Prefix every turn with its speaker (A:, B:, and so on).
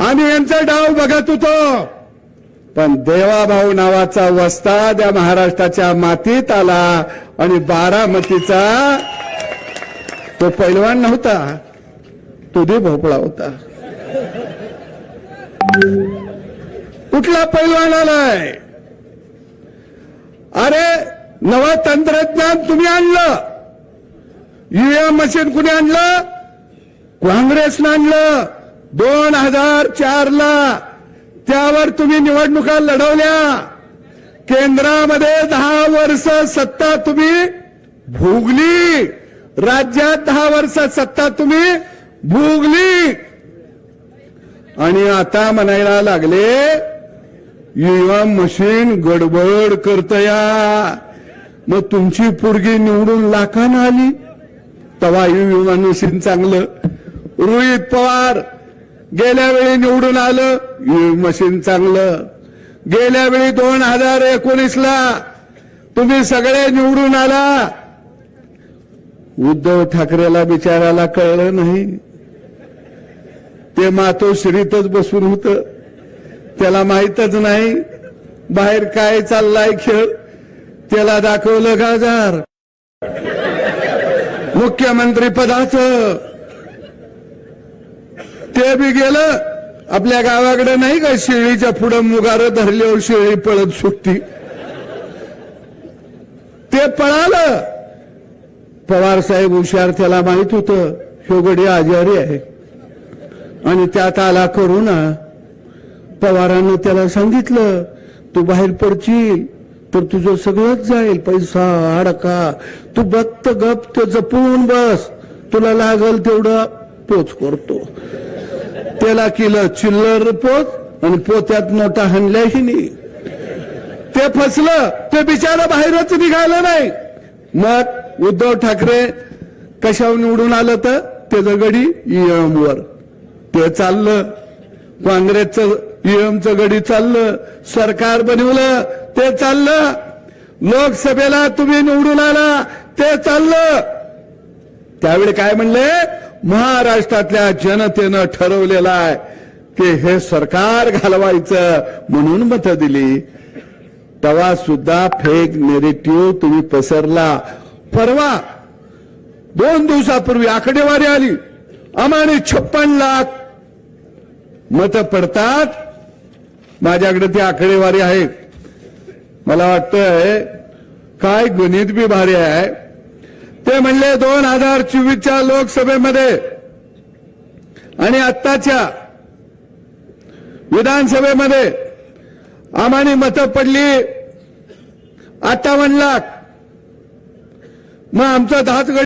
A: आम्ही यांचा डाव बघत होतो, पण देवाभाऊ नावाचा वस्ताद या महाराष्ट्राच्या मातीत आला आणि बारामतीचा तो पैलवान नव्हता, तो दे भोपळा होता. कुठला पैलवान आलाय? अरे नवं तंत्रज्ञान तुम्ही आणलं. ईव्हीएम मशीन कुणी आणलं? काँग्रेसनं आणलं 2004 ला. त्यावर तुम्ही निवडणुका लढवल्या. केंद्रामध्ये 10 वर्ष सत्ता तुम्ही भोगली, राज्यात 10 वर्ष सत्ता तुम्ही भोगली, आणि आता म्हणायला लागले ईव्हीएम मशीन गडबड करतया. मग तुमची पोरगी निवडून लाखानं आली तेव्हा ईव्हीएम मशीन चांगलं. रोहित पवार गेल्या वेळी निवडून आलं, ईव्हीएम मशीन चांगलं. गेल्या वेळी 2019 ला तुम्ही सगळे निवडून आला. उद्धव ठाकरेला बिचाराला कळलं नाही, ते मातोश्रीतच बसून होतं, त्याला माहीतच नाही बाहेर काय चाललाय खेळ. त्याला दाखवलं गाजार मुख्यमंत्री पदाचं, ते बी गेलं. आपल्या गावाकडे नाही का शेळीच्या पुढं मुगारं धरल्यावर शेळी पळत सुटती, ते पळालं. पवार साहेब हुशार, त्याला माहित होतं शेवगडी आजारी आहे आणि त्यात आला करुणा. पवारांनी त्याला सांगितलं तू बाहेर पडशील तर तुझं सगळंच जाईल, पैसा अडका, तू बघत गप ते जपून बस, तुला लागल तेवढं पोच करतो. त्याला केलं चिल्लर पोच आणि पोत्यात नोटा हाणल्याही नाही. ते फसलं, ते बिचारा बाहेरच निघालं नाही. मग उद्धव ठाकरे कशावर निवडून आलं तर त्याचं गडी ईव्हीएम वर ते चाललं. काँग्रेसचं ईव्हीएमचं गडी चाललं, सरकार बनवलं ते चाललं. लोकसभेला तुम्ही निवडून आला ते चाललं. त्यावेळी काय म्हणले? महाराष्ट्रातल्या जनतेनं ठरवलेलं आहे की हे सरकार घालवायचं म्हणून मतं दिली. तेव्हा सुद्धा फेक नेरेटिव्ह तुम्ही पसरला. परवा 2 दिवसापूर्वी आकडेवारी आली, आम्हाला 56 लाख मतं पडतात. माझ्याकडे ती आकडेवारी आहे. मला वाटतंय काय गणित बी भारी आहे. ते म्हणले 2024च्या लोकसभेमध्ये आणि आत्ताच्या विधानसभेमध्ये आम्हाला मतं पडली 58 लाख. मग आमचा 10